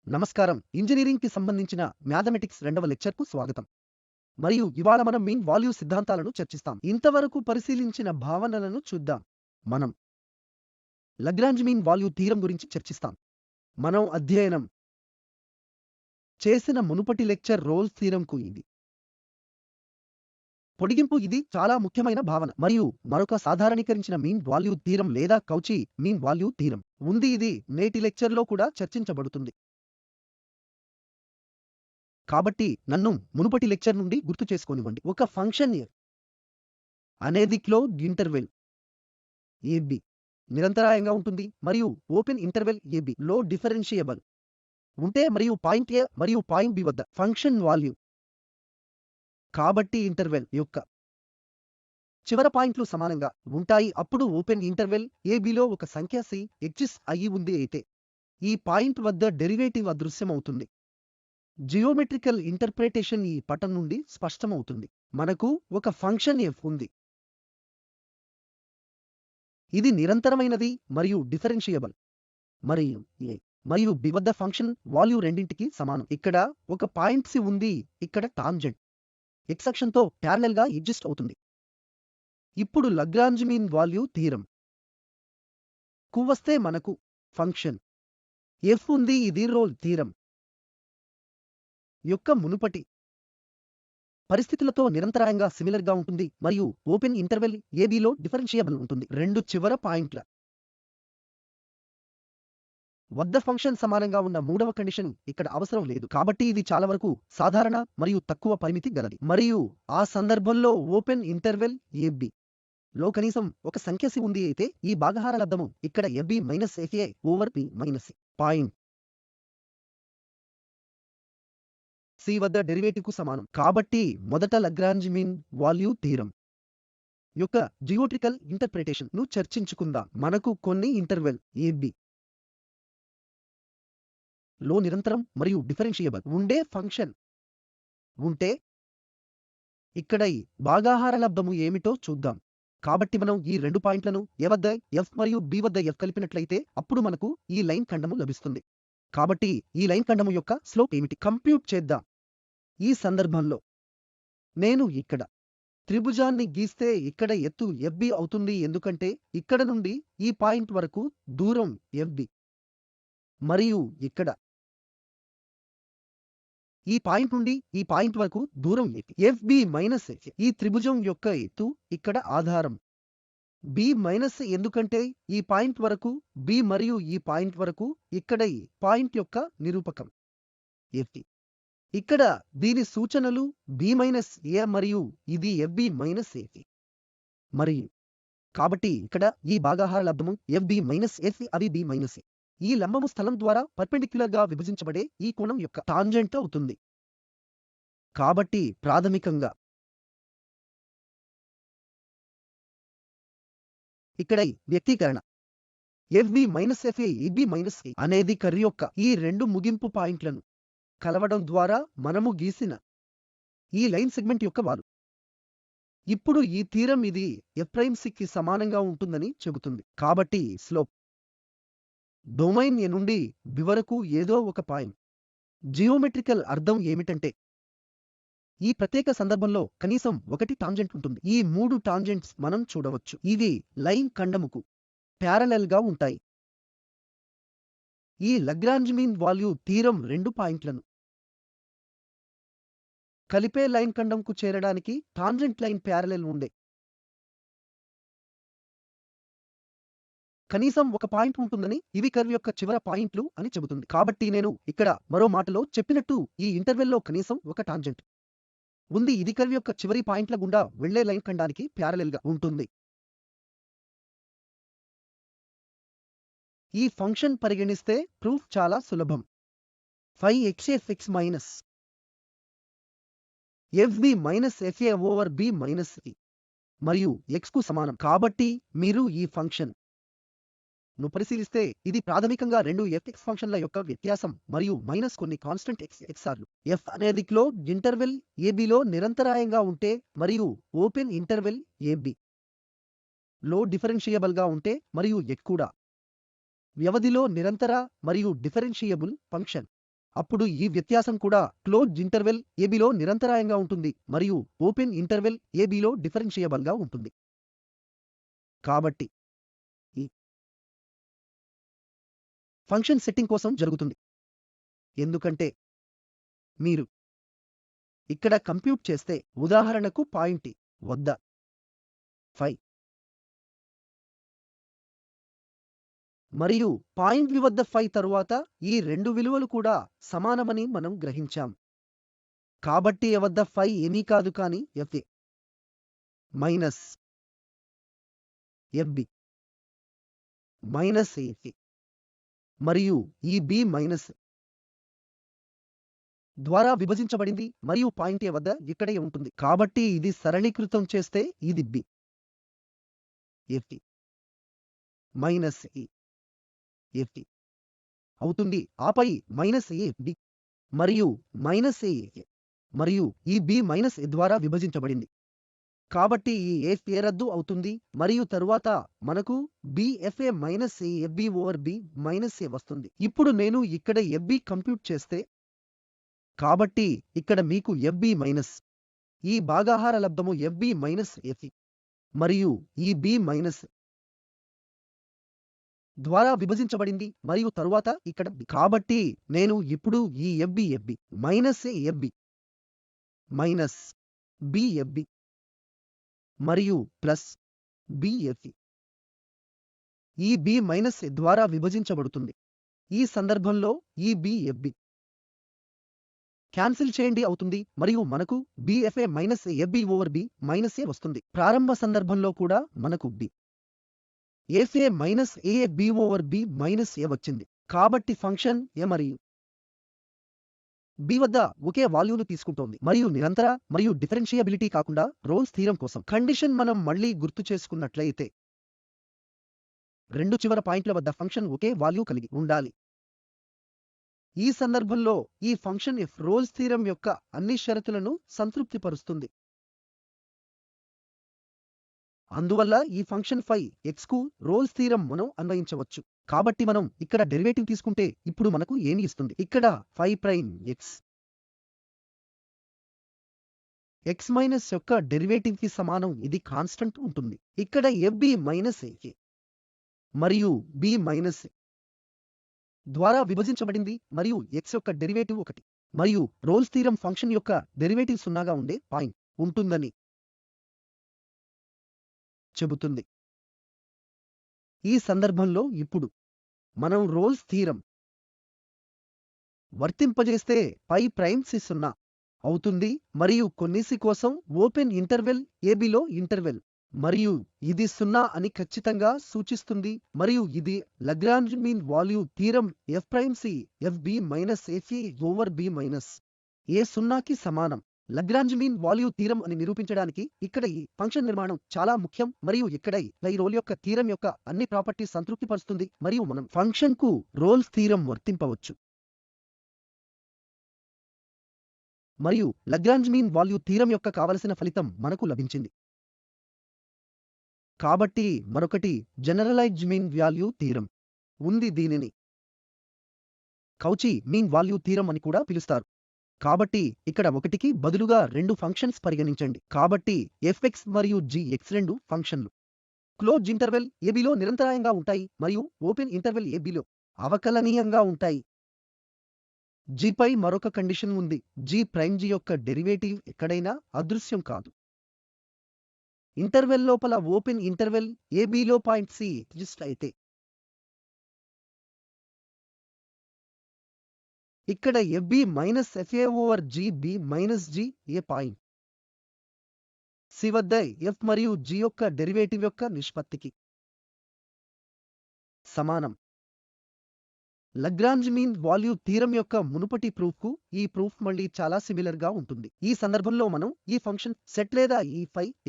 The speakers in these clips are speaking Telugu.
నమస్కారం. ఇంజినీరింగ్‌కి సంబంధించిన మ్యాథమెటిక్స్ రెండవ లెక్చర్‌కు స్వాగతం. మరియు ఇవాళ మనం మీన్ వాల్యూ సిద్ధాంతాలను చర్చిస్తాం. ఇంతవరకు పరిశీలించిన భావనలను చూద్దాం. మనం లగ్రాంజ్ మీన్ వాల్యూ థీరం గురించి చర్చిస్తాం. మనం అధ్యయనం చేసిన మునుపటి లెక్చర్ రోల్స్ థీరంకు ఇది పొడిగింపు. ఇది చాలా ముఖ్యమైన భావన మరియు మరొక సాధారణీకరించిన మీన్ వాల్యూ థీరం లేదా కౌచీ మీన్ వాల్యూ థీరం ఉంది. ఇది నేటి లెక్చర్‌లో కూడా చర్చించబడుతుంది. కాబట్టి నన్ను మునుపటి లెక్చర్ నుండి గుర్తు చేసుకోనివ్వండి. ఒక ఫంక్షన్ ఎ అనేది క్లోజ్డ్ ఇంటర్వెల్ ఏబి నిరంతరాయంగా ఉంటుంది మరియు ఓపెన్ ఇంటర్వెల్ ఏబి లో డిఫరెన్షియబుల్ ఉంటే మరియు పాయింట్ ఏ మరియు పాయింట్ బి వద్ద ఫంక్షన్ వాల్యూ. కాబట్టి ఇంటర్వెల్ యొక్క చివర పాయింట్లు సమానంగా ఉంటాయి. అప్పుడు ఓపెన్ ఇంటర్వెల్ ఏబిలో ఒక సంఖ్య సి ఎగ్జిస్ట్ అయి ఉంది అయితే ఈ పాయింట్ వద్ద డెరివేటివ్ అదృశ్యమవుతుంది. జియోమెట్రికల్ ఇంటర్ప్రిటేషన్ ఈ పటం నుండి స్పష్టమవుతుంది. మనకు ఒక ఫంక్షన్ ఎఫ్ ఉంది. ఇది నిరంతరమైనది మరియు డిఫరెన్షియబుల్ మరియు ఏ మరియు బి వద్ద ఫంక్షన్ వాల్యూ రెండింటికి సమానం. ఇక్కడ ఒక పాయింట్ సి ఉంది. ఇక్కడ టాంజెంట్ ఎక్స్ అక్షంతో ప్యారలల్ గా ఎగ్జిస్ట్ అవుతుంది. ఇప్పుడు లగ్రాంజ్ మీన్ వాల్యూ థీరం కు వస్తే మనకు ఫంక్షన్ ఎఫ్ ఉంది. ఇది రోల్ థీరం యొక్క మునుపటి పరిస్థితులతో నిరంతరాయంగా సిమిలర్ గా ఉంటుంది మరియు ఓపెన్ ఇంటర్వెల్ ఏబిలో డిఫరెన్షియబుల్ ఉంటుంది. రెండు చివర పాయింట్ల వద్ద ఫంక్షన్ సమానంగా ఉన్న మూడవ కండిషన్ ఇక్కడ అవసరం లేదు. కాబట్టి ఇది చాలా వరకు సాధారణ మరియు తక్కువ పరిమితి గలది. మరియు ఆ సందర్భంలో ఓపెన్ ఇంటర్వెల్ ఏబి లో కనీసం ఒక సంఖ్య సి ఉంది అయితే ఈ భాగహార లబ్ధము ఇక్కడ A B minus FA over P minus point C వద్ద డెరివేటివ్ కు సమానం. కాబట్టి మొదట లగ్రాంజ్ మీన్ వాల్యూ థీరం యొక్క జియోమెట్రికల్ ఇంటర్ప్రిటేషన్ ను చర్చించుకుందాం. మనకు కొన్ని ఇంటర్వెల్ ఏబి లో నిరంతరం మరియు డిఫరెన్షియబుల్ ఉండే ఫంక్షన్ ఉంటే ఇక్కడ ఈ భాగాహార లబ్ధము ఏమిటో చూద్దాం. కాబట్టి మనం ఈ రెండు పాయింట్లను ఏ వద్ద ఎఫ్ మరియు బి వద్ద ఎఫ్ కలిపినట్లయితే అప్పుడు మనకు ఈ లైన్ ఖండము లభిస్తుంది. కాబట్టి ఈ లైన్ ఖండము యొక్క స్లోప్ ఏమిటి కంప్యూట్ చేద్దాం. ఈ సందర్భంలో నేను ఇక్కడ త్రిభుజాన్ని గీస్తే ఇక్కడ ఎత్తు ఎఫ్బి అవుతుంది, ఎందుకంటే ఇక్కడ నుండి ఈ పాయింట్ వరకు దూరం ఎఫ్బి మరియు ఇక్కడ ఈ పాయింట్ నుండి ఈ పాయింట్ వరకు దూరం ఎఫ్బి మైనస్ ఈ త్రిభుజం యొక్క ఎత్తు ఇక్కడ ఆధారం బి మైనస్, ఎందుకంటే ఈ పాయింట్ వరకు బి మరియు ఈ పాయింట్ వరకు ఇక్కడ ఈ పాయింట్ యొక్క నిరూపకం ఎఫ్. ఇక్కడ దీని సూచనలు బి మైనస్ ఏ మరియు ఇది ఎఫ్బి మైనస్ ఏ మరియు కాబట్టి ఇక్కడ ఈ భాగాహార లబ్ధము ఎఫ్బి మైనస్ ఎఫ్ అవి బి మైనస్ ఏ. ఈ లంబము స్థలం ద్వారా పర్పెండిక్యులర్ గా విభజించబడే ఈ కోణం యొక్క టాంజెంట్ అవుతుంది. కాబట్టి ప్రాథమికంగా ఇక్కడ ఈ వ్యక్తీకరణ FB minus FA EB minus A అనేది కర్వ్ యొక్క ఈ రెండు ముగింపు పాయింట్లను కలవడం ద్వారా మనము గీసిన ఈ లైన్ సెగ్మెంట్ యొక్క వాలు. ఇప్పుడు ఈ థీరం ఇది ఎఫ్ప్రైమ్సికి సమానంగా ఉంటుందని చెబుతుంది. కాబట్టి స్లోప్ డొమైన్ ఏ నుండి బి వరకు ఏదో ఒక పాయింట్. జియోమెట్రికల్ అర్థం ఏమిటంటే ఈ ప్రత్యేక సందర్భంలో కనీసం ఒకటి టాంజెంట్ ఉంటుంది. ఈ మూడు టాంజెంట్స్ మనం చూడవచ్చు. ఇవి లైన్ ఖండముకు ప్యారలల్ గా ఉంటాయి. ఈ లగ్రాంజ్ మీన్ వాల్యూ థీరం రెండు పాయింట్లను కలిపే లైన్ ఖండంకు చేరడానికి టాంజెంట్ లైన్ ప్యారలల్ ఉండే కనీసం ఒక పాయింట్ ఉంటుందని ఇవి కర్వ్ యొక్క చివర పాయింట్లు అని చెబుతుంది. కాబట్టి నేను ఇక్కడ మరో మాటలో చెప్పినట్టు ఈ ఇంటర్వెల్లో కనీసం ఒక టాంజెంట్ ఉంది. ఇది కర్వ్ యొక్క చివరి పాయింట్ల గుండా వెళ్లే లైన్ ఖండానికి ప్యారలల్ గా ఉంటుంది. ఈ ఫంక్షన్ పరిగణిస్తే ప్రూఫ్ చాలా సులభం. 5xf(x) minus f b minus FA over b minus ఈ మరియు x కు సమానం. కాబట్టి మీరు ఈ ఫంక్షన్ ను పరిశీలిస్తే ఇది ప్రాథమికంగా రెండు fx ఫంక్షన్ల యొక్క వ్యత్యాసం మరియు మైనస్ కొన్ని కాన్స్టెంట్ x సార్లు. f అనేది క్లోజ్డ్ ఇంటర్వెల్ ఏబిలో నిరంతరాయంగా ఉంటే మరియు ఓపెన్ ఇంటర్వెల్ ఏబి లో డిఫరెన్షియబుల్ గా ఉంటే మరియు x కూడా వ్యవధిలో నిరంతర మరియు డిఫరెన్షియబుల్ ఫంక్షన్ అప్పుడు ఈ వ్యత్యాసం కూడా క్లోజ్డ్ ఇంటర్వెల్ ఏబిలో నిరంతరాయంగా ఉంటుంది మరియు ఓపెన్ ఇంటర్వెల్ ఏబిలో డిఫరెన్షియబుల్గా ఉంటుంది. కాబట్టి ఈ ఫంక్షన్ సెట్టింగ్ కోసం జరుగుతుంది, ఎందుకంటే మీరు ఇక్కడ కంప్యూట్ చేస్తే ఉదాహరణకు పాయింట్ వద్ద 5 మరియు పాయింట్ బి వద్ద 5 తరువాత ఈ రెండు విలువలు కూడా సమానమని మనం గ్రహించాం. కాబట్టి a వద్ద 5 ఏమీ కాదు కానీ fa minus fb minus a మరియు ఈ b మైనస్ ద్వారా విభజించబడింది మరియు పాయింట్ a వద్ద ఇక్కడే ఉంటుంది. కాబట్టి ఇది సరళీకృతం చేస్తే ఇది b f minus e f అవుతుంది. ఆపై మైనస్ a b మరియు మైనస్ a మరియు ఈ b మైనస్ a ద్వారా విభజించబడింది. కాబట్టి ఈ fa రద్దు అవుతుంది మరియు తరువాత మనకు bfa minus a fb over b minus a వస్తుంది. ఇప్పుడు నేను ఇక్కడ fb కంప్యూట్ చేస్తే, కాబట్టి ఇక్కడ మీకు fb మైనస్ ఈ భాగాహార లబ్ధము fb మైనస్ f మరియు ఈ b మైనస్ ద్వారా విభజించబడింది మరియు తరువాత ఇక్కడ b. కాబట్టి నేను ఇప్పుడు ఈ fb minus a fb minus b fb మరియు ప్లస్ b f ఈ b మైనస్ a ద్వారా విభజించబడుతుంది. ఈ సందర్భంలో ఈ b fb క్యాన్సిల్ చేయండి అవుతుంది మరియు మనకు bfa minus a fb over b minus a వస్తుంది. ప్రారంభ సందర్భంలో కూడా మనకు b fa minus a b over b minus a వచ్చింది. కాబట్టి ఫంక్షన్ a మరియు b వద్ద ఒకే వాల్యూను తీసుకుంటోంది మరియు నిరంతర మరియు డిఫరెన్షియబిలిటీ కాకుండా రోల్స్ థీరం కోసం కండిషన్ మనం మళ్ళీ గుర్తు చేసుకున్నట్లయితే రెండు చివర పాయింట్ల వద్ద ఫంక్షన్ ఒకే వాల్యూ కలిగి ఉండాలి. ఈ సందర్భంలో ఈ ఫంక్షన్ f రోల్స్ థీరం యొక్క అన్ని షరతులను సంతృప్తిపరుస్తుంది. అందువల్ల ఈ ఫంక్షన్ x కు రోల్స్ థీరం మనం అన్వయించవచ్చు. కాబట్టి మనం ఇక్కడ డెరివేటివ్ తీసుకుంటే ఇప్పుడు మనకు ఏమి ఇస్తుంది? ఇక్కడ x మైనస్ యొక్క డెరివేటివ్ కి సమానం, ఇది కాన్స్టంట్ ఉంటుంది. ఇక్కడ fb మైనస్ a మరియు b మైనస్ ద్వారా విభజించబడింది మరియు x యొక్క డెరివేటివ్ 1 మరియు రోల్స్ థీరం ఫంక్షన్ యొక్క డెరివేటివ్ 0గా ఉండే పాయింట్ ఉంటుందని చెబుతుంది. ఈ సందర్భంలో ఇప్పుడు మనం రోల్స్ థీరం వర్తింపజేస్తే π' 0 అవుతుంది మరియు కొన్ని c కోసం ఓపెన్ ఇంటర్వెల్ ఏబిలో ఇంటర్వెల్ మరియు ఇది 0 అని ఖచ్చితంగా సూచిస్తుంది మరియు ఇది Lagrange mean value theorem f'c fb minus fa over b minus a 0కి సమానం. లాగ్రాంజ్ మీన్ వాల్యూ థీరం అని నిరూపించడానికి ఇక్కడ ఈ ఫంక్షన్ నిర్మాణం చాలా ముఖ్యం మరియు ఇక్కడ ఈ రోల్ యొక్క థీరం యొక్క అన్ని ప్రాపర్టీస్ సంతృప్తిపరుస్తుంది మరియు మనం ఫంక్షన్ కు రోల్స్ థీరం వర్తింపవచ్చు మరియు లాగ్రాంజ్ మీన్ వాల్యూ థీరం యొక్క కావలసిన ఫలితం మనకు లభించింది. కాబట్టి మరొకటి జనరలైజ్డ్ మీన్ వాల్యూ థీరం ఉంది, దీనిని కౌచీ మీన్ వాల్యూ థీరం అని కూడా పిలుస్తారు. కాబట్టి ఇక్కడ ఒకటికి బదులుగా రెండు ఫంక్షన్స్ పరిగణించండి. కాబట్టి fx మరియు gx రెండు ఫంక్షన్లు క్లోజ్ ఇంటర్వెల్ ఏబిలో నిరంతరాయంగా ఉంటాయి మరియు ఓపెన్ ఇంటర్వెల్ ఏబిలో అవకలనీయంగా ఉంటాయి. g పై మరొక కండిషన్ ఉంది, g' యొక్క డెరివేటివ్ ఎక్కడైనా అదృశ్యం కాదు. ఇంటర్వెల్ లోపల ఓపెన్ ఇంటర్వెల్ ఏబిలో పాయింట్ c ఎగ్జిస్ట్ అయితే ఇక్కడ fb minus fa over gb minus g A point c వద్ద f మరియు g యొక్క డెరివేటివ్ యొక్క నిష్పత్తికి సమానం. లాగ్రాంజ్ మీన్ వాల్యూ థీరం యొక్క మునుపటి ప్రూఫ్ కు ఈ ప్రూఫ్ మళ్ళీ చాలా సిమిలర్ గా ఉంటుంది. ఈ సందర్భంలో మనం ఈ ఫంక్షన్ సెట్ లేదా ఈ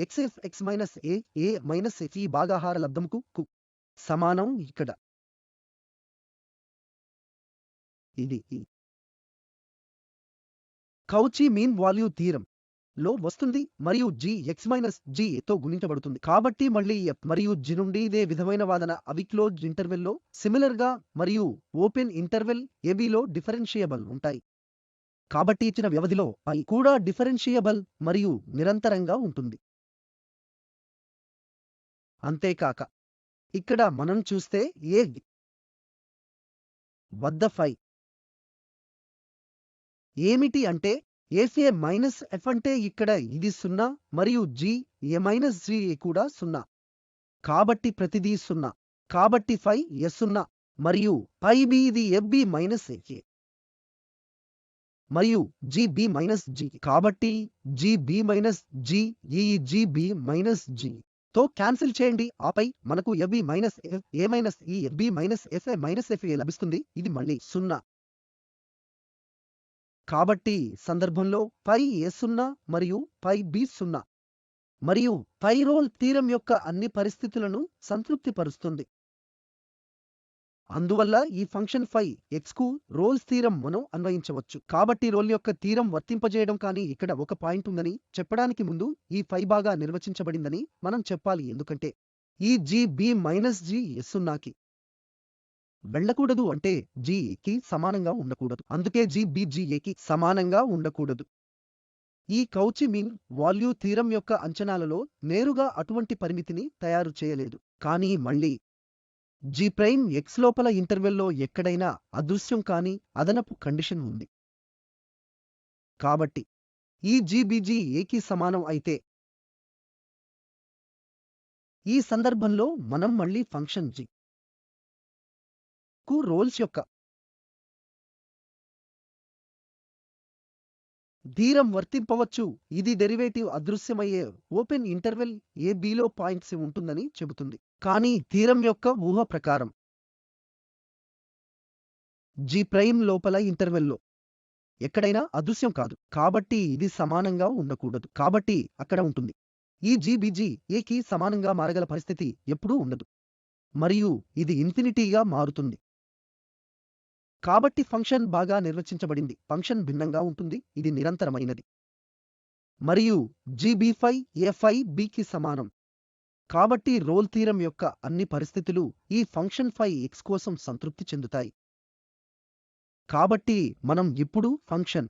x minus a minus f ఈ భాగాహార లబ్ధముకు సమానం. ఇక్కడ ఇది కౌచీ మీన్ వాల్యూ థీరం లో వస్తుంది మరియు g x మైనస్ g తో గుణించబడుతుంది. కాబట్టి మళ్ళీ f మరియు g నుండి ఇదే విధమైన వాదన అవి క్లోజ్డ్ ఇంటర్వెల్ లో సిమిలర్ గా మరియు ఓపెన్ ఇంటర్వెల్ ab లో డిఫరెన్షియబుల్ ఉంటాయి. కాబట్టి ఇచ్చిన వ్యవధిలో పై కూడా డిఫరెన్షియబుల్ మరియు నిరంతరంగా ఉంటుంది. అంతేకాక ఇక్కడ మనం చూస్తే a వద్ద ఫై ఏమిటి అంటే fa మైనస్ f అంటే ఇక్కడ ఇది 0 మరియు g a మైనస్ g కూడా 0. కాబట్టి ప్రతిదీ 0. కాబట్టి ఫై s 0 మరియు పై b ఇది fb మైనస్ a మరియు gb మైనస్ g. కాబట్టి gb మైనస్ g ఈ gb మైనస్ g తో క్యాన్సిల్ చేయండి. ఆపై మనకు fb మైనస్ a మైనస్ ఈ fb minus fa minus fa లభిస్తుంది. ఇది మళ్ళీ 0. కాబట్టి సందర్భంలో పై s 0 మరియు పై b 0 మరియు పై రోల్ థీరం యొక్క అన్ని పరిస్థితులను సంతృప్తిపరుస్తుంది. అందువల్ల ఈ ఫంక్షన్ ఫై x కు రోల్స్ థీరం మనం అన్వయించవచ్చు. కాబట్టి రోల్ యొక్క థీరం వర్తింపజేయడం కానీ ఇక్కడ ఒక పాయింట్ ఉందని చెప్పడానికి ముందు ఈ ఫై బాగా నిర్వచించబడిందని మనం చెప్పాలి, ఎందుకంటే ఈ gb మైనస్ g s 0కి వెళ్ళకూడదు అంటే g కి సమానంగా ఉండకూడదు. అందుకే gb ga కి సమానంగా ఉండకూడదు. ఈ కౌచి మీన్ వాల్యూ థీరం యొక్క అంచనాలలో నేరుగా అటువంటి పరిమితిని తయారు చేయలేదు. కానీ మళ్ళీ g ప్రైమ్ x లోపల ఇంటర్వెల్లో ఎక్కడైనా అదృశ్యం కాని అదనపు కండిషన్ ఉంది. కాబట్టి ఈ gbg a కి సమానం అయితే ఈ సందర్భంలో మనం మళ్ళీ ఫంక్షన్ g కు రోల్స్ యొక్క థీరం వర్తింపవచ్చు. ఇది డెరివేటివ్ అదృశ్యమయ్యే ఓపెన్ ఇంటర్వెల్ ab లో పాయింట్స్ ఉంటుందని చెబుతుంది. కానీ థీరం యొక్క ఊహ ప్రకారం g ప్రైమ్ లోపల ఇంటర్వెల్లో ఎక్కడైనా అదృశ్యం కాదు. కాబట్టి ఇది సమానంగా ఉండకూడదు. కాబట్టి అక్కడ ఉంటుంది. ఈ gbg a కి సమానంగా మారగల పరిస్థితి ఎప్పుడూ ఉండదు మరియు ఇది ఇన్ఫినిటీగా మారుతుంది. కాబట్టి ఫంక్షన్ బాగా నిర్వచించబడింది. ఫంక్షన్ భిన్నంగా ఉంటుంది. ఇది నిరంతరమైనది మరియు gb phi a phi b కి సమానం. కాబట్టి రోల్ థీరం యొక్క అన్ని పరిస్థితులు ఈ ఫంక్షన్ ఫై x కోసం సంతృప్తి చెందుతాయి. కాబట్టి మనం ఇప్పుడు ఫంక్షన్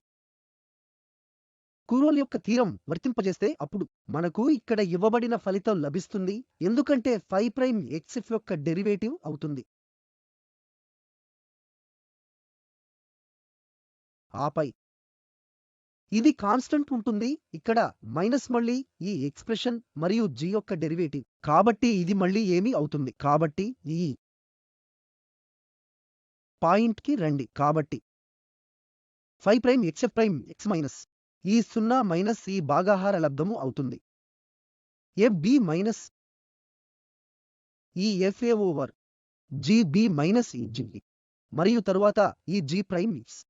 రోల్ యొక్క థీరం వర్తింపజేస్తే అప్పుడు మనకు ఇక్కడ ఇవ్వబడిన ఫలితం లభిస్తుంది, ఎందుకంటే ఫై ప్రైమ్ x యొక్క డెరివేటివ్ అవుతుంది. ఆపై ఇది కాన్స్టెంట్ ఉంటుంది. ఇక్కడ మైనస్ మళ్ళీ ఈ ఎక్స్ప్రెషన్ మరియు g యొక్క డెరివేటివ్. కాబట్టి ఇది మళ్ళీ ఏమి అవుతుంది. కాబట్టి ఈ పాయింట్ కి రండి. కాబట్టి phi prime x f prime x minus ఈ 0 మైనస్ ఈ భాగాహార లబ్ధము అవుతుంది. fb మైనస్ ఈ fa ఓవర్ gb మైనస్ ఈ g మరియు తరువాత ఈ g ప్రైమ్ x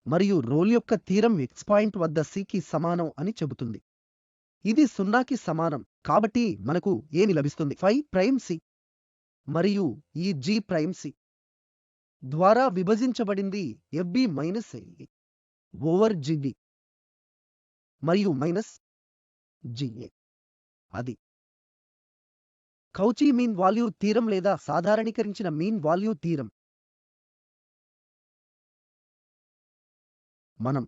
మరియు రోల్ యొక్క థీరం x పాయింట్ వద్ద c కి సమానం అని చెబుతుంది. ఇది 0కి సమానం. కాబట్టి మనకు ఏమి లభిస్తుంది? ఫై ప్రైమ్ c మరియు ఈ g ప్రైమ్ c ద్వారా విభజించబడింది fb minus a over gb మరియు మైనస్ ga. అది కౌచీ మీన్ వాల్యూ థీరం లేదా సాధారణీకరించిన మీన్ వాల్యూ థీరం. మనం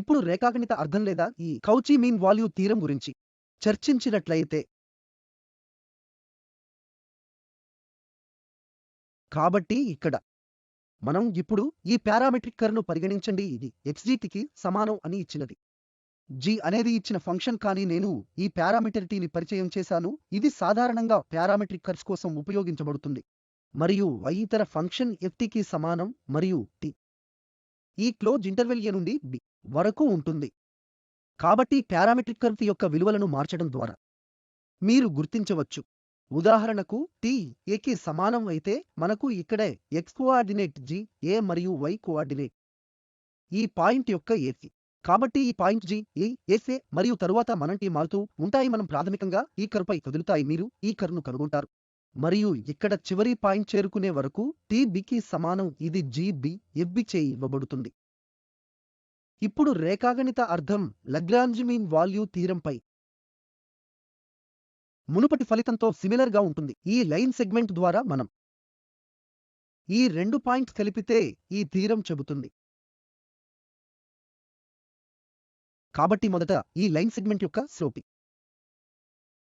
ఇప్పుడు రేఖాగణిత అర్థం లేదా ఈ కౌచీ మీన్ వాల్యూ థీరం గురించి చర్చించినట్లయితే, కాబట్టి ఇక్కడ మనం ఇప్పుడు ఈ పారామెట్రిక్ కర్వ్ను పరిగణించండి. ఇది xgt కి సమానం అని ఇచ్చినది. g అనేది ఇచ్చిన ఫంక్షన్, కానీ నేను ఈ పారామీటర్ t ని పరిచయం చేశాను. ఇది సాధారణంగా పారామెట్రిక్ కర్వ్స్ కోసం ఉపయోగించబడుతుంది మరియు y ఇతర ఫంక్షన్ ft కి సమానం మరియు t ఈ క్లోజ్ ఇంటర్వెల్ a నుండి b వరకు ఉంటుంది. కాబట్టి పారామెట్రిక్ కర్వ్ యొక్క విలువలను మార్చడం ద్వారా మీరు గుర్తించవచ్చు. ఉదాహరణకు t a కి సమానం అయితే మనకు ఇక్కడే x కోఆర్డినేట్ g a మరియు y కోఆర్డినేట్ ఈ పాయింట్ యొక్క ac. కాబట్టి ఈ పాయింట్ g a sa మరియు తరువాత మనం t మారుతూ ఉంటాయి. మనం ప్రాథమికంగా ఈ కర్వ్పై కదులుతాయి. మీరు ఈ కర్వ్ను కనుగొంటారు మరియు ఇక్కడ చివరి పాయింట్ చేరుకునే వరకు t b కి సమానం. ఇది gb fb చే ఇవ్వబడుతుంది. ఇప్పుడు రేఖాగణిత అర్థం లాగ్రాంజ్ మీన్ వాల్యూ థీరంపై మునుపటి ఫలితంతో సిమిలర్ గా ఉంటుంది. ఈ లైన్ సెగ్మెంట్ ద్వారా మనం ఈ 2 పాయింట్స్ కలిపితే ఈ థీరం చెబుతుంది. కాబట్టి మొదట ఈ లైన్ సెగ్మెంట్ యొక్క slope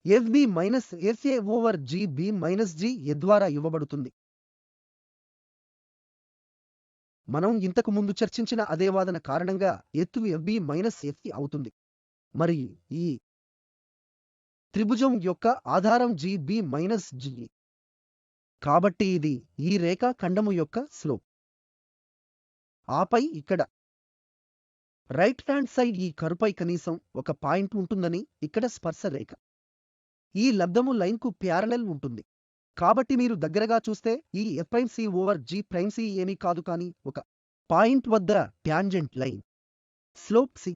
FB minus FA over GB minus GA ద్వారా ఇవ్వబడుతుంది. మనం ఇంతకు ముందు చర్చించిన అదే వాదన కారణంగా ఎత్తు FB మైనస్ FA అవుతుంది. మరి ఈ త్రిభుజం యొక్క ఆధారం GB మైనస్ GA. కాబట్టి ఇది ఈ రేఖా ఖండము యొక్క స్లోప్. ఆపై ఇక్కడ రైట్ హ్యాండ్ సైడ్ ఈ కరుపై కనీసం ఒక పాయింట్ ఉంటుందని ఇక్కడ స్పర్శ రేఖ ఈ లబ్ధము లైన్కు ప్యారలెల్ ఉంటుంది. కాబట్టి మీరు దగ్గరగా చూస్తే ఈ F'C ఓవర్ G'C ఏమీ కాదు కానీ ఒక పాయింట్ వద్ద ట్యాంజెంట్ లైన్ స్లోప్ C.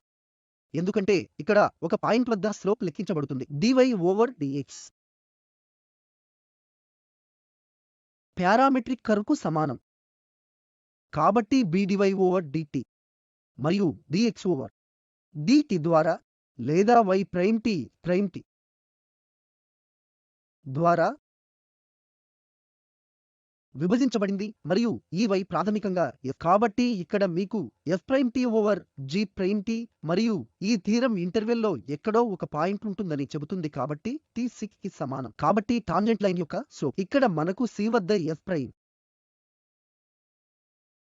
ఎందుకంటే ఇక్కడ ఒక పాయింట్ వద్ద స్లోప్ లెక్కించబడుతుంది. dy ఓవర్ dx పారామెట్రిక్ కర్వ్కు సమానం. కాబట్టి bdy ఓవర్ dt మరియు dx ఓవర్ dt ద్వారా లేదా y' ద్వారా విభజించబడింది మరియు ఈ y ప్రాథమికంగా f. కాబట్టి ఇక్కడ మీకు F't ఓవర్ G't మరియు ఈ థీరం ఇంటర్వెల్లో ఎక్కడో ఒక పాయింట్ ఉంటుందని చెబుతుంది. కాబట్టి T6 కి సమానం. కాబట్టి టాంజెంట్ లైన్ యొక్క స్లోప్ ఇక్కడ మనకు C వద్ద F'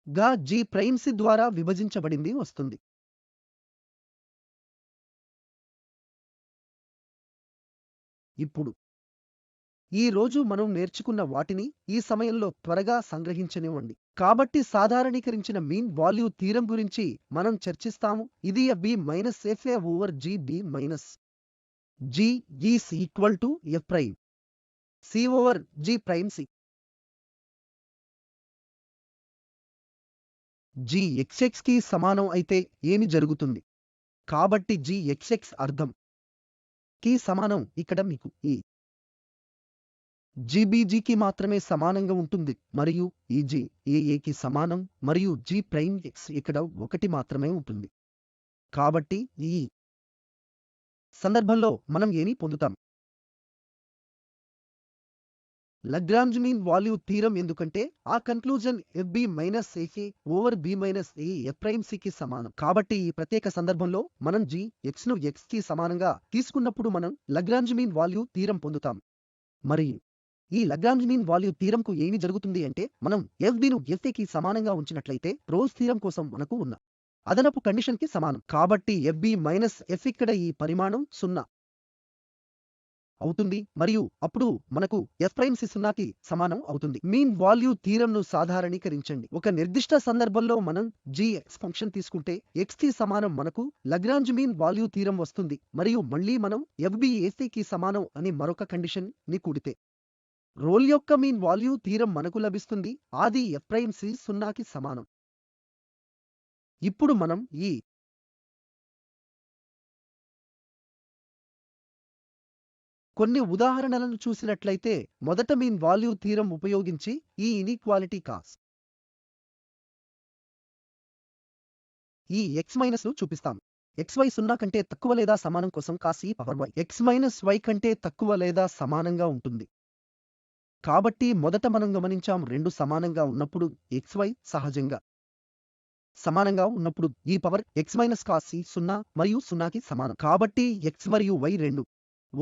గా G'C ద్వారా విభజించబడింది వస్తుంది. ఇప్పుడు ఈ రోజు మనం నేర్చుకున్న వాటిని ఈ సమయంలో త్వరగా సంగ్రహించనివ్వండి. కాబట్టి సాధారణీకరించిన మీన్ వాల్యూ థీరం గురించి మనం చర్చిస్తాము. ఇది FB minus FA over GB minus G is equal to F' C over G'C. Gxx కి సమానం అయితే ఏమి జరుగుతుంది? కాబట్టి Gxx అర్థం కి సమానం ఇక్కడ మీకు ఈ GBGకి మాత్రమే సమానంగా ఉంటుంది మరియు ఈ G AAకి సమానం మరియు G'X ఇక్కడ 1 మాత్రమే ఉంటుంది. కాబట్టి ఈ సందర్భంలో మనం ఏమి పొందుతాం? Lagrange mean value theorem. ఎందుకంటే ఆ conclusion FB minus FA over B minus A F'Cకి సమానం. కాబట్టి ఈ ప్రత్యేక సందర్భంలో మనం Gx ను x కి సమానంగా తీసుకున్నప్పుడు మనం లాగ్రాంజ్ మీన్ వాల్యూ థీరం పొందుతాం. మరి ఈ లాగ్రాంజ్ మీన్ వాల్యూ థీరంకు ఏమి జరుగుతుంది అంటే మనం FBను FAకి సమానంగా ఉంచినట్లయితే రోల్స్ థీరం కోసం మనకు ఉన్న అదనపు కండిషన్ కి సమానం. కాబట్టి FB మైనస్ F ఇక్కడ ఈ పరిమాణం 0 అవుతుంది మరియు అప్పుడు మనకు F'C 0కి సమానం అవుతుంది. మీన్ వాల్యూ థీరంను సాధారణీకరించండి. ఒక నిర్దిష్ట సందర్భంలో మనం Gx ఫంక్షన్ తీసుకుంటే x కి సమానం మనకు లాగ్రాంజ్ మీన్ వాల్యూ థీరం వస్తుంది మరియు మళ్ళీ మనం FB ACకి సమానం అని మరొక కండిషన్ ని కూడితే రోల్ యొక్క మీన్ వాల్యూ థీరం మనకు లభిస్తుంది. అది F'C 0కి సమానం. ఇప్పుడు మనం ఈ కొన్ని ఉదాహరణలను చూసినట్లయితే మొదట మీన్ వాల్యూ థీరం ఉపయోగించి ఈ ఇనీక్వాలిటీ కాస్ ఈ x మైనస్ ను చూపిస్తాం. xy 0 కంటే తక్కువ లేదా సమానం కోసం cos e power y x minus y కంటే తక్కువ లేదా సమానంగా ఉంటుంది. కాబట్టి మొదట మనం గమనించాం రెండు సమానంగా ఉన్నప్పుడు xy సహజంగా సమానంగా ఉన్నప్పుడు ఈ power x minus cos e 0 మరియు 0కి సమానం. కాబట్టి x మరియు y రెండు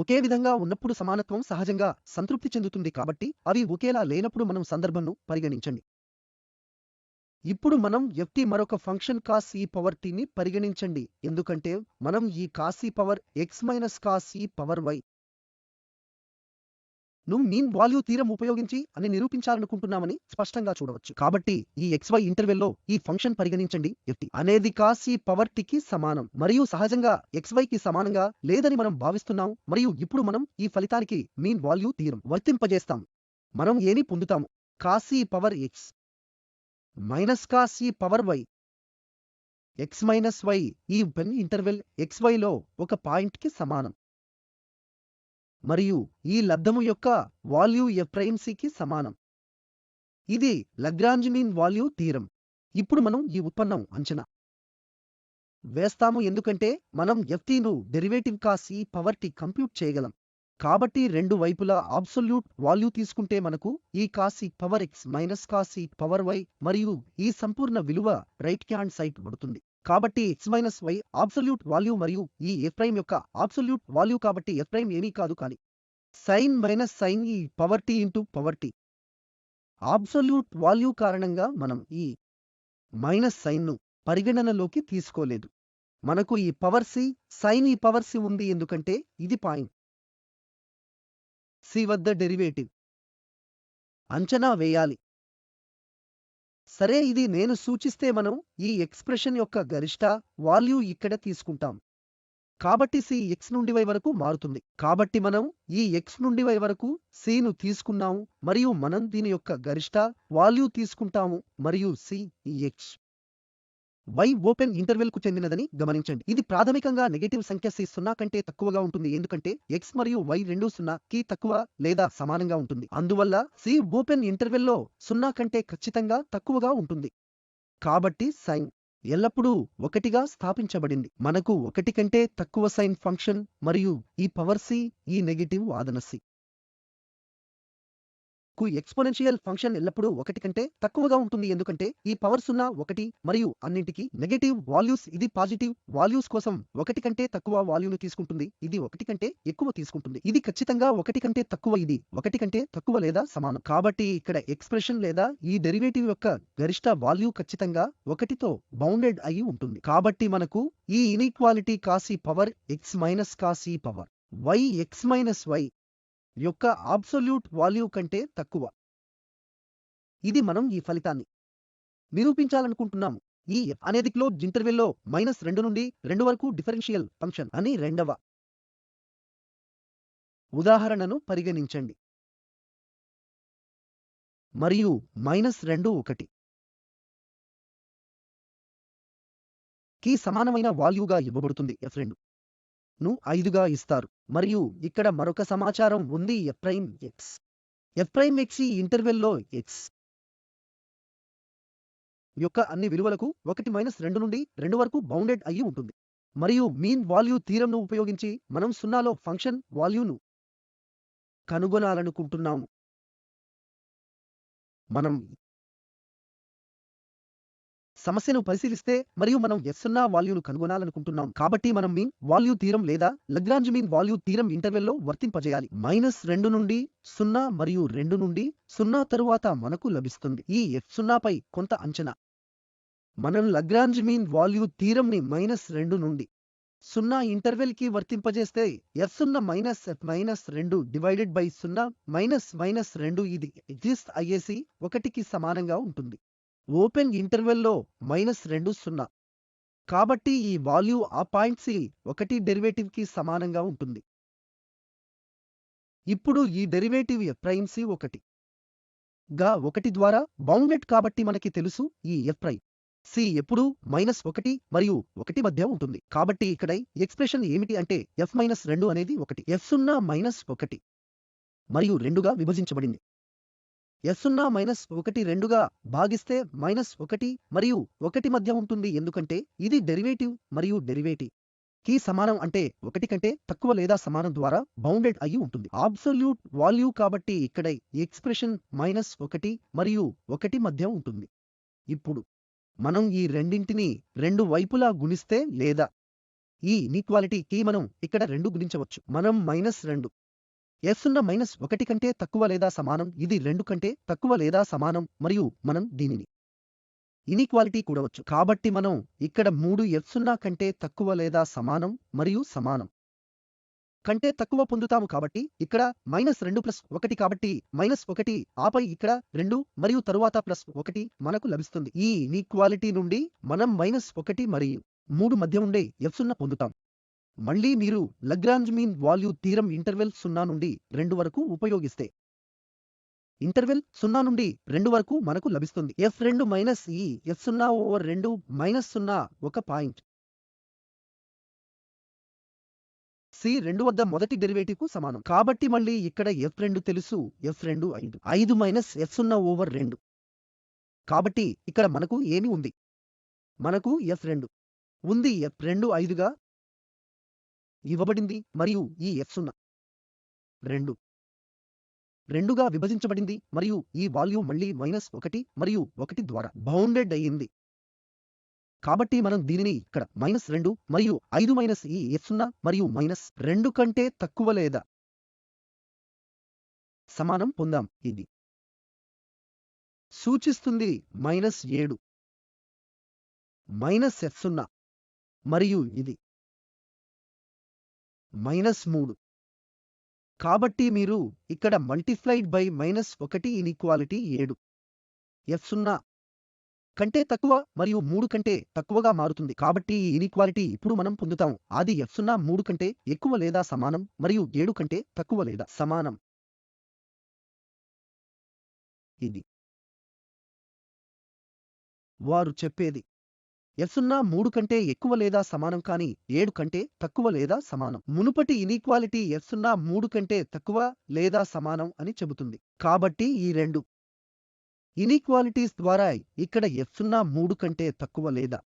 ఒకే విధంగా ఉన్నప్పుడు సమానత్వం సహజంగా సంతృప్తి చెందుతుంది. కాబట్టి అవి ఒకేలా లేనప్పుడు మనం సందర్భంను పరిగణించండి. ఇప్పుడు మనం ft మరొక function cos e power t ని పరిగణించండి. ఎందుకంటే మనం ఈ cos e power x minus cos e power y ను మీన్ వాల్యూ థీరం ఉపయోగించి అని నిరూపించాలనుకుంటున్నామని స్పష్టంగా చూడవచ్చు. కాబట్టి ఈ xy ఇంటర్వెల్లో ఈ ఫంక్షన్ పరిగణించండి. ft అనేది కాస్ e పవర్ t కి సమానం మరియు సహజంగా xy కి సమానంగా లేదని మనం భావిస్తున్నాం మరియు ఇప్పుడు మనం ఈ ఫలితానికి మీన్ వాల్యూ థీరం వర్తింపజేస్తాం. మనం ఏమి పొందుతాము? Cos e power x minus cos e power y x minus y ఈ పెన్ ఇంటర్వెల్ xyలో ఒక పాయింట్ కి సమానం మరియు ఈ లబ్ధము యొక్క వాల్యూ F'Cకి సమానం. ఇది లాగ్రాంజ్ మీన్ వాల్యూ థీరం. ఇప్పుడు మనం ఈ ఉత్పన్నం అంచనా వేస్తాము ఎందుకంటే మనం ft ను డెరివేటివ్ కాస్ ఈ పవర్ టీ కంప్యూట్ చేయగలం. కాబట్టి రెండు వైపులా అబ్సొల్యూట్ వాల్యూ తీసుకుంటే మనకు ఈ కాస్ ఈ పవర్ x మైనస్ కాస్ ఈ పవర్ y మరియు ఈ సంపూర్ణ విలువ రైట్ హ్యాండ్ సైడ్ పడుతుంది. కాబట్టి x minus y absolute value మరియు ఈ f ప్రైమ్ యొక్క అబ్సొల్యూట్ వాల్యూ. కాబట్టి f ప్రైమ్ ఏమీ కాదు కానీ sine minus sine e power t into power t. Absolute value కారణంగా మనం ఈ మైనస్ సైన్ ను పరిగణనలోకి తీసుకోలేదు. మనకు ఈ power C sign e power C ఉంది ఎందుకంటే ఇది పాయింట్ సి వద్ద డెరివేటివ్ అంచనా వేయాలి. సరే, ఇది నేను సూచిస్తే మనం ఈ ఎక్స్ప్రెషన్ యొక్క గరిష్ట వాల్యూ ఇక్కడ తీసుకుంటాం. కాబట్టి సి x నుండి y వరకు మారుతుంది. కాబట్టి మనం ఈ x నుండి y వరకు c ను తీసుకున్నాము మరియు మనం దీని యొక్క గరిష్ట వాల్యూ తీసుకుంటాము మరియు c ఈ x y ఓపెన్ ఇంటర్వెల్ కు చెందినదని గమనించండి. ఇది ప్రాథమికంగా నెగటివ్ సంఖ్య c 0 కంటే తక్కువగా ఉంటుంది ఎందుకంటే x మరియు y రెండూ 0 కి తక్కువ లేదా సమానంగా ఉంటుంది. అందువల్ల c ఓపెన్ ఇంటర్వెల్ లో 0 కంటే ఖచ్చితంగా తక్కువగా ఉంటుంది. కాబట్టి సైన్ ఎల్లప్పుడూ 1గా స్థాపించబడింది. మనకు 1 కంటే తక్కువ సైన్ ఫంక్షన్ మరియు ఈ పవర్ c ఈ నెగటివ్ వాదన c కు ఎక్స్పోనెన్షియల్ ఫంక్షన్ ఎల్లప్పుడూ 1 కంటే తక్కువగా ఉంటుంది ఎందుకంటే ఈ పవర్ 0 1 మరియు అన్నింటికీ నెగటివ్ వాల్యూస్. ఇది పాజిటివ్ వాల్యూస్ కోసం 1 కంటే తక్కువ వాల్యూను తీసుకుంటుంది, ఇది 1 కంటే ఎక్కువ తీసుకుంటుంది. ఇది ఖచ్చితంగా 1 కంటే తక్కువ, ఇది 1 కంటే తక్కువ లేదా సమానం. కాబట్టి ఇక్కడ ఎక్స్ప్రెషన్ లేదా ఈ డెరివేటివ్ యొక్క గరిష్ట వాల్యూ ఖచ్చితంగా 1తో బౌండెడ్ అయి ఉంటుంది. కాబట్టి మనకు ఈ ఇన్ఈక్వాలిటీ కాస్ ఈ పవర్ x మైనస్ కాస్ ఈ power y x minus y యొక్క అబ్సొల్యూట్ వాల్యూ కంటే తక్కువ. ఇది మనం ఈ ఫలితాన్ని నిరూపించాలనుకుంటున్నాము. ఈ f అనేది క్లోజ్డ్ ఇంటర్వెల్ లో -2 నుండి 2 వరకు డిఫరెన్షియల్ ఫంక్షన్ అని రెండవ ఉదాహరణను పరిగణించండి. మరియు -2 1 కి సమానమైన వాల్యూగా ఇవ్వబడుతుంది. f2 ను 5గా ఇస్తారు మరియు ఇక్కడ మరొక సమాచారం ఉంది. f ప్రైమ్ x ఈ ఇంటర్వెల్ లో x యొక్క అన్ని విలువలకు 1-2 నుండి 2 వరకు బౌండెడ్ అయి ఉంటుంది. మరియు మీన్ వాల్యూ థీరం ను ఉపయోగించి మనం 0లో ఫంక్షన్ వాల్యూను కనుగొనాలనుకుంటున్నాము. మనం సమస్యను పరిశీలిస్తే మరియు మనం f0 వాల్యూను కనుగొనాలనుకుంటున్నాం కాబట్టి మనం మీన్ వాల్యూ థీరం లేదా Lagrange mean value theorem interval లో వర్తింపజేయాలి. -2 నుండి 0 మరియు 2 నుండి 0 తరువాత మనకు లభిస్తుంది ఈ f0 పై కొంత అంచనా. మనం లాగ్రాంజ్ మీన్ వాల్యూ థీరం ని -2 నుండి 0 ఇంటర్వెల్ కి వర్తింపజేస్తే f0 f-2 డివైడెడ్ బై 0 -2 ఇది ఎగ్జిస్ట్ అయ్యేసి 1కి సమానంగా ఉంటుంది. ఓపెన్ ఇంటర్వెల్ లో -2 0. కాబట్టి ఈ వాల్యూ ఆ పాయింట్ సి 1 డెరివేటివ్ కి సమానంగా ఉంటుంది. ఇప్పుడు ఈ డెరివేటివ్ f ప్రైమ్ సి 1 గా 1 ద్వారా బౌండెడ్ కాబట్టి మనకి తెలుసు ఈ f ప్రైమ్ సి ఎప్పుడూ -1 మరియు 1 మధ్య ఉంటుంది. కాబట్టి ఇక్కడ ఎక్స్ప్రెషన్ ఏమిటి అంటే f-2 అనేది 1 f0 -1 మరియు 2గా విభజించబడింది. f0 -1 2గా భాగిస్తే -1 మరియు 1 మధ్య ఉంటుంది ఎందుకంటే ఇది డెరివేటివ్ మరియు డెరివేటివ్ కి సమానం అంటే 1 కంటే తక్కువ లేదా సమానం ద్వారా బౌండెడ్ అయి ఉంటుంది. అబ్సొల్యూట్ వాల్యూ కాబట్టి ఇక్కడ ఎక్స్ప్రెషన్ -1 మరియు 1 మధ్య ఉంటుంది. ఇప్పుడు మనం ఈ రెండింటిని రెండు వైపులా గుణిస్తే లేదా ఈ ఇన్ఈక్వాలిటీ కి మనం ఇక్కడ 2 గుణించవచ్చు. మనం -2 f0 -1 కంటే తక్కువ లేదా సమానం, ఇది 2 కంటే తక్కువ లేదా సమానం మరియు మనం దీనిని ఇన్ఈక్వాలిటీ కూడవచ్చు. కాబట్టి మనం ఇక్కడ 3 f0 కంటే తక్కువ లేదా సమానం మరియు సమానం కంటే తక్కువ పొందుతాము. కాబట్టి ఇక్కడ -2 + 1 కాబట్టి -1 ఆపై ఇక్కడ 2 మరియు తరువాత +1 మనకు లభిస్తుంది. ఈ ఇన్ఈక్వాలిటీ నుండి మనం -1 మరియు 3 మధ్య ఉండే f0 పొందుతాం. మళ్ళీ మీరు Lagrange mean value theorem interval 0 నుండి 2 వరకు ఉపయోగిస్తే ఇంటర్వెల్ 0 నుండి 2 వరకు మనకు లభిస్తుంది f2 మైనస్ ఈ f0/2 -0 ఒక పాయింట్ c2 వద్ద మొదటి డెరివేటివ్ కు సమానం. కాబట్టి మళ్ళీ ఇక్కడ f2 తెలుసు. f2 5 minus f0/2. కాబట్టి ఇక్కడ మనకు ఏమి ఉంది? మనకు f2 ఉంది. F2 5గా ఇవ్వబడింది మరియు ఈ F0 2గా విభజించబడింది మరియు ఈ వాల్యూమ్ మళ్ళీ -1 మరియు 1 ద్వారా బౌండెడ్ అయ్యింది. కాబట్టి మనం దీనిని ఇక్కడ -2 మరియు 5 మైనస్ ఈ F0 మరియు -2 కంటే తక్కువ లేదా సమానం పొందాం. ఇది సూచిస్తుంది -7 -F0 మరియు ఇది -3. కాబట్టి మీరు ఇక్కడ మల్టిప్లైడ్ బై -1 ఇనీక్వాలిటీ 7 F0 కంటే తక్కువ మరియు 3 కంటే తక్కువగా మారుతుంది. కాబట్టి ఈ ఇనీక్వాలిటీ ఇప్పుడు మనం పొందుతాము. అది F0 3 కంటే ఎక్కువ లేదా సమానం మరియు 7 కంటే తక్కువ లేదా సమానం. ఇది వారు చెప్పేది. F0 3 కంటే ఎక్కువ లేదా సమానం కానీ 7 కంటే తక్కువ లేదా సమానం. మునుపటి ఇనీక్వాలిటీ F0 3 కంటే తక్కువ లేదా సమానం అని చెబుతుంది. కాబట్టి ఈ రెండు ఇనీక్వాలిటీస్ ద్వారా ఇక్కడ F0 3 కంటే తక్కువ లేదా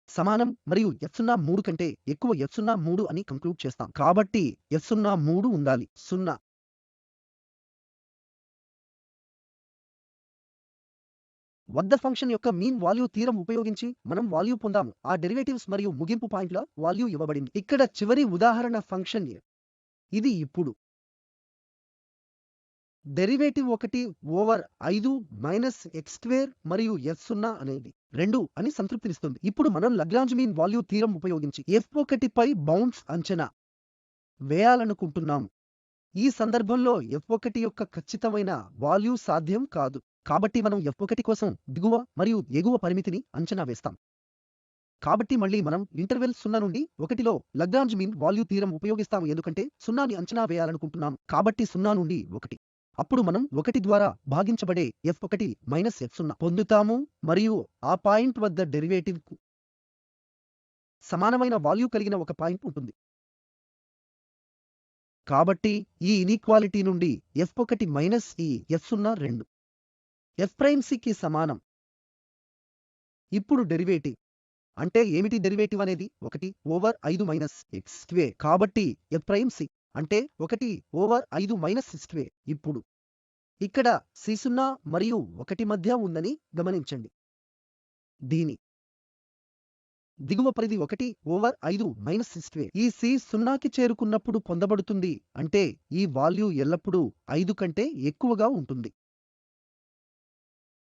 సమానం మరియు F0 3 కంటే ఎక్కువ F0 3 అని కంక్లూడ్ చేస్తాం. కాబట్టి F0 3 ఉండాలి. 0 వద్ద ఫంక్షన్ యొక్క మీన్ వాల్యూ థీరం ఉపయోగించి మనం వాల్యూ పొందాము. ఆ డెరివేటివ్స్ మరియు ముగింపు పాయింట్ల వాల్యూ ఇవ్వబడింది. ఇక్కడ చివరి ఉదాహరణ ఫంక్షన్ a. ఇది ఇప్పుడు డెరివేటివ్ 1/5 మైనస్ x² మరియు F0 అనేది 2 అని సంతృప్తినిస్తుంది. ఇప్పుడు మనం లాగ్రాంజ్ మీన్ వాల్యూ థీరం ఉపయోగించి F1 పై బౌండ్స్ అంచనా వేయాలనుకుంటున్నాము. ఈ సందర్భంలో F1 యొక్క ఖచ్చితమైన వాల్యూ సాధ్యం కాదు. కాబట్టి మనం F1 కోసం దిగువ మరియు ఎగువ పరిమితిని అంచనా వేస్తాం. కాబట్టి మళ్ళీ మనం ఇంటర్వెల్ 0 నుండి 1లో లాగ్రాంజ్ మీన్ వాల్యూ థీరం ఉపయోగిస్తాము ఎందుకంటే 0ని అంచనా వేయాలనుకుంటున్నాం. కాబట్టి 0 నుండి 1. అప్పుడు మనం 1 ద్వారా భాగించబడే F1 మైనస్ F0 పొందుతాము మరియు ఆ పాయింట్ వద్ద డెరివేటివ్కు సమానమైన వాల్యూ కలిగిన ఒక పాయింట్ ఉంటుంది. కాబట్టి ఈ ఇనీక్వాలిటీ నుండి F1 మైనస్ ఈ F0 2 F'C సమానం. ఇప్పుడు డెరివేటివ్ అంటే ఏమిటి? డెరివేటివ్ అనేది 1/5 మైనస్ x². కాబట్టి F'C అంటే 1/5 మైనస్ x². ఇప్పుడు ఇక్కడ C0 మరియు 1 మధ్య ఉందని గమనించండి. దీని దిగువ పరిధి 1/5 మైనస్ x². ఈ C 0కి చేరుకున్నప్పుడు పొందబడుతుంది అంటే ఈ వాల్యూ ఎల్లప్పుడూ 5 కంటే ఎక్కువగా ఉంటుంది.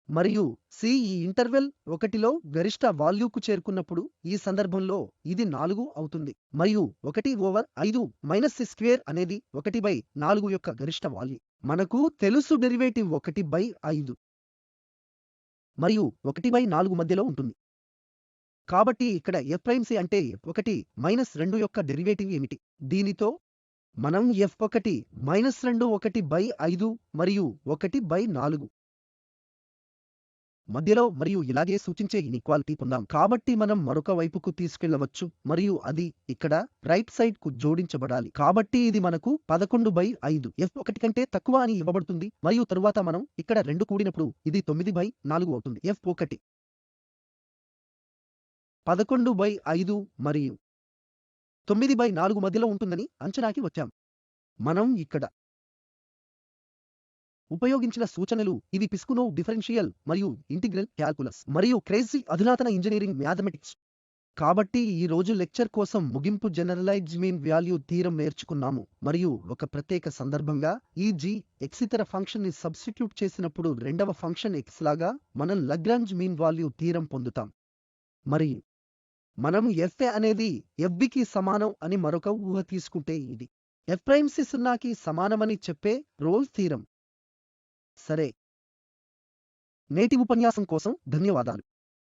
మరియు C ఈ ఇంటర్వెల్ 1లో గరిష్ట వాల్యూకు చేరుకున్నప్పుడు ఈ సందర్భంలో ఇది 4 అవుతుంది మరియు 1/5 మైనస్ x² అనేది 1/4 యొక్క గరిష్ట వాల్యూ. మనకు తెలుసు డెరివేటివ్ 1/5 మరియు 1/4 మధ్యలో ఉంటుంది. కాబట్టి ఇక్కడ F'C అంటే F1 మైనస్ 2 యొక్క డెరివేటివ్ ఏమిటి? దీనితో మనం F1 మైనస్ 2 1/5 మరియు 1/4 మధ్యలో మరియు ఇలాగే సూచించే ఇనీక్వాలిటీ పొందాం. కాబట్టి మనం మరొక వైపుకు తీసుకెళ్లవచ్చు మరియు అది ఇక్కడ రైట్ సైడ్ కు జోడించబడాలి. కాబట్టి ఇది మనకు 11/5 F1 కంటే తక్కువ అని ఇవ్వబడుతుంది మరియు తరువాత మనం ఇక్కడ 2 కూడినప్పుడు ఇది 9/4 అవుతుంది. F1 11/5 మరియు 9/4 మధ్యలో ఉంటుందని అంచనాకి వచ్చాం. మనం ఇక్కడ ఉపయోగించిన సూచనలు ఇవి పిస్కునోవ్ డిఫరెన్షియల్ మరియు ఇంటిగ్రల్ క్యాల్కులస్ మరియు క్రేజీ అధునాతన ఇంజనీరింగ్ మ్యాథమెటిక్స్. కాబట్టి ఈ రోజు లెక్చర్ కోసం ముగింపు జనరలైజ్డ్ మీన్ వాల్యూ థీరం నేర్చుకున్నాము మరియు ఒక ప్రత్యేక సందర్భంగా ఈ g x ఇతర ఫంక్షన్ ని సబ్స్టిట్యూట్ చేసినప్పుడు రెండవ ఫంక్షన్ x లాగా మనం లాగ్రాంజ్ మీన్ వాల్యూ థీరం పొందుతాం. మరియు మనం Fa అనేది Fbకి సమానం అని మరొక ఊహ తీసుకుంటే ఇది F'C 0కి సమానమని చెప్పే రోల్స్ థీరం. సరే, నేటి ఉపన్యాసం కోసం ధన్యవాదాలు.